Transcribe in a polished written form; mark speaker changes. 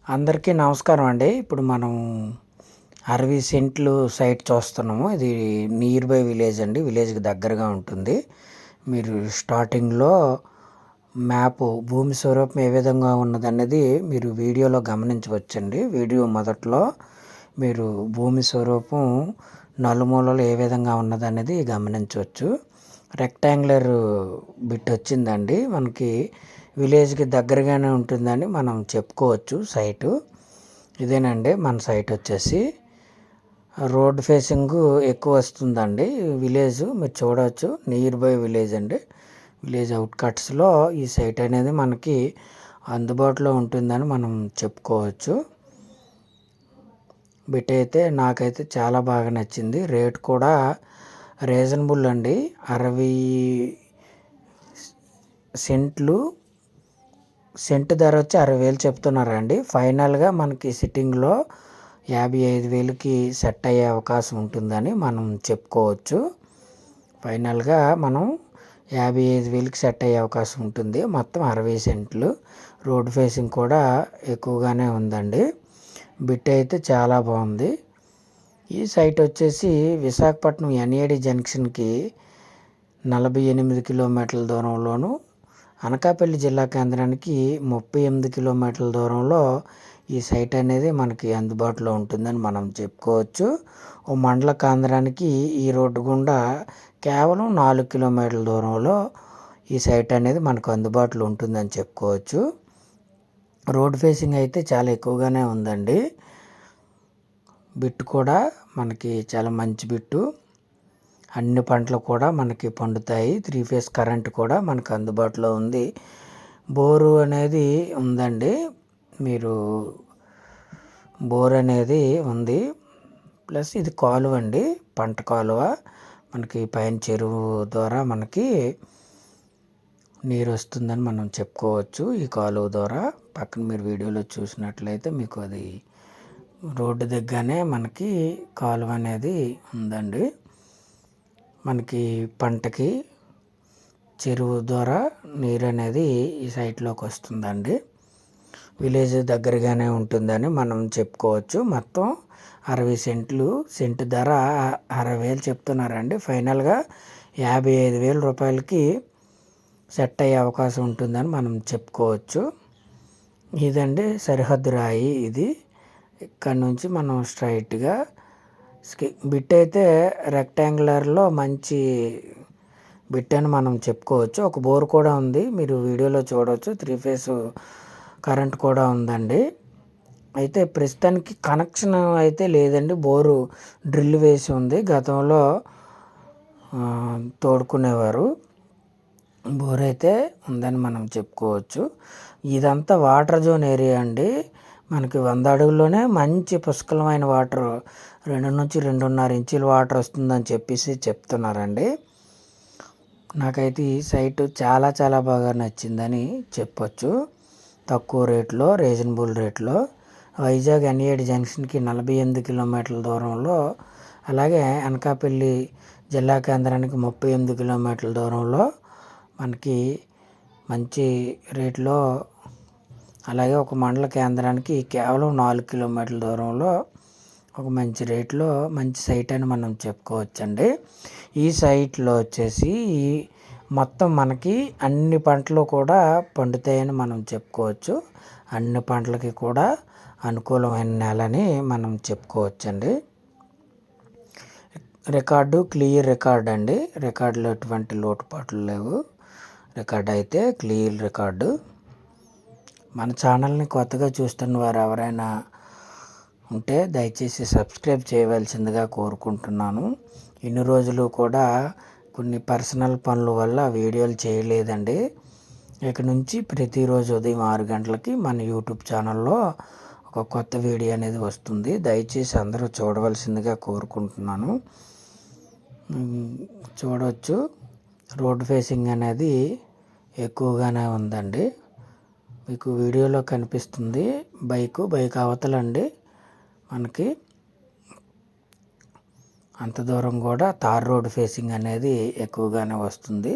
Speaker 1: అందరికీ నమస్కారం అండి. ఇప్పుడు మనం 60 సెంట్లు సైట్ చూస్తున్నాము. ఇది నియర్ బై విలేజ్ అండి. విలేజ్‌కి దగ్గరగా ఉంటుంది. మీరు స్టార్టింగ్‌లో మ్యాపు భూమి స్వరూపం ఏ విధంగా ఉన్నదనేది మీరు వీడియోలో గమనించవచ్చండి. వీడియో మొదట్లో మీరు భూమి స్వరూపం నలుమూలలు ఏ విధంగా ఉన్నదనేది గమనించవచ్చు. రెక్టాంగులర్ బిట్ వచ్చిందండి. మనకి విలేజ్‌కి దగ్గరగానే ఉంటుందని మనం చెప్పుకోవచ్చు సైటు. ఇదేనండి మన సైట్ వచ్చేసి. రోడ్ ఫేసింగు ఎక్కువ వస్తుందండి. విలేజు మీరు చూడవచ్చు. నియర్ బై విలేజ్ అండి. విలేజ్ అవుట్‌కట్స్‌లో ఈ సైట్ అనేది మనకి అందుబాటులో ఉంటుందని మనం చెప్పుకోవచ్చు. బిట్ అయితే నాకైతే చాలా బాగా నచ్చింది. రేట్ కూడా రీజనబుల్ అండి. 60 సెంట్లు సెంటు ధర వచ్చి 60,000 చెప్తున్నారండి. ఫైనల్‌గా మనకి సిట్టింగ్‌లో 55,000కి సెట్ అయ్యే అవకాశం ఉంటుందని మనం చెప్పుకోవచ్చు. ఫైనల్‌గా మనం 55,000కి సెట్ అయ్యే అవకాశం ఉంటుంది. మొత్తం 60 సెంట్లు. రోడ్ ఫేసింగ్ కూడా ఎక్కువగానే ఉందండి. బిట్ అయితే చాలా బాగుంది. ఈ సైట్ వచ్చేసి విశాఖపట్నం ఎన్ఏడి జంక్షన్‌కి 48 కిలోమీటర్ల దూరంలోను, అనకాపల్లి జిల్లా కేంద్రానికి 38 కిలోమీటర్ల దూరంలో ఈ సైట్ అనేది మనకి అందుబాటులో ఉంటుందని మనం చెప్పుకోవచ్చు. ఓ మండల కేంద్రానికి ఈ రోడ్డు గుండా కేవలం 4 కిలోమీటర్ల దూరంలో ఈ సైట్ అనేది మనకు అందుబాటులో ఉంటుందని చెప్పుకోవచ్చు. రోడ్ ఫేసింగ్ అయితే చాలా ఎక్కువగానే ఉందండి. బిట్ కూడా మనకి చాలా మంచి బిట్టు. అన్ని పంటలు కూడా మనకి పండుతాయి. 3 ఫేస్ కరెంట్ కూడా మనకు అందుబాటులో ఉంది. బోరు అనేది ఉందండి. మీరు బోర్ అనేది ఉంది. ప్లస్ ఇది కాలువ అండి. పంట కాలువ. మనకి పైన చెరువు ద్వారా మనకి నీరు వస్తుందని మనం చెప్పుకోవచ్చు. ఈ కాలువ ద్వారా పక్కన మీరు వీడియోలో చూసినట్లయితే మీకు అది రోడ్డు దగ్గరనే మనకి కాలువ అనేది ఉందండి. మనకి పంటకి చెరువు ద్వారా నీరు అనేది ఈ సైట్లోకి వస్తుందండి. విలేజ్ దగ్గరగానే ఉంటుందని మనం చెప్పుకోవచ్చు. మొత్తం 60 సెంట్లు. సెంటు ధర 60,000 చెప్తున్నారండి. ఫైనల్‌గా 55,000 రూపాయలకి సెట్ అయ్యే అవకాశం ఉంటుందని మనం చెప్పుకోవచ్చు. ఇదండి సరిహద్దు రాయి ఇది. ఇక్కడ నుంచి మనం స్ట్రైట్‌గా బిట్ అయితే రెక్టాంగులర్‌లో మంచి బిట్ అని మనం చెప్పుకోవచ్చు. ఒక బోర్ కూడా ఉంది. మీరు వీడియోలో చూడవచ్చు. 3 ఫేస్ కరెంట్ కూడా ఉందండి. అయితే ప్రస్తుతానికి కనెక్షన్ అయితే లేదండి. బోరు డ్రిల్ వేసి ఉంది. గతంలో తోడుకునేవారు. బోర్ అయితే ఉందని మనం చెప్పుకోవచ్చు. ఇదంతా వాటర్ జోన్ ఏరియా అండి. మనకి 100 అడుగుల్లోనే మంచి పుష్కలమైన వాటర్ 2 నుంచి 2.5 ఇంచుల వాటర్ వస్తుందని చెప్పేసి చెప్తున్నారండి. నాకైతే ఈ సైటు చాలా చాలా బాగా నచ్చిందని చెప్పొచ్చు. తక్కువ రేట్లో, రీజనబుల్ రేట్లో వైజాగ్ ఎన్ఏడి జంక్షన్‌కి 48 కిలోమీటర్ల దూరంలో, అలాగే అనకాపల్లి జిల్లా కేంద్రానికి 38 కిలోమీటర్ల దూరంలో మనకి మంచి రేట్లో, అలాగే ఒక మండల కేంద్రానికి కేవలం 4 కిలోమీటర్ల దూరంలో ఒక మంచి రేట్లో మంచి సైట్ అని మనం చెప్పుకోవచ్చండి. ఈ సైట్లో వచ్చేసి మొత్తం మనకి అన్ని పంటలు కూడా పండుతాయని మనం చెప్పుకోవచ్చు. అన్ని పంటలకి కూడా అనుకూలమైన నేలని మనం చెప్పుకోవచ్చండి. రికార్డు క్లియర్ రికార్డ్ అండి. రికార్డులో ఎటువంటి లోటుపాట్లు లేవు. రికార్డ్ అయితే క్లియర్ రికార్డు. మన ఛానల్ని కొత్తగా చూస్తున్న వారు ఎవరైనా ఉంటే దయచేసి సబ్స్క్రైబ్ చేయవలసిందిగా కోరుకుంటున్నాను. ఇన్ని రోజులు కూడా కొన్ని పర్సనల్ పనుల వల్ల వీడియోలు చేయలేదండి. ఇక నుంచి ప్రతిరోజు ఉదయం 6 గంటలకి మన యూట్యూబ్ ఛానల్లో ఒక కొత్త వీడియో అనేది వస్తుంది. దయచేసి అందరూ చూడవలసిందిగా కోరుకుంటున్నాను. చూడవచ్చు. రోడ్ ఫేసింగ్ అనేది ఎక్కువగానే ఉందండి. మీకు వీడియోలో కనిపిస్తుంది బైక్ అవతలండి. మనకి అంత దూరం కూడా తార్ రోడ్ ఫేసింగ్ అనేది ఎక్కువగానే వస్తుంది.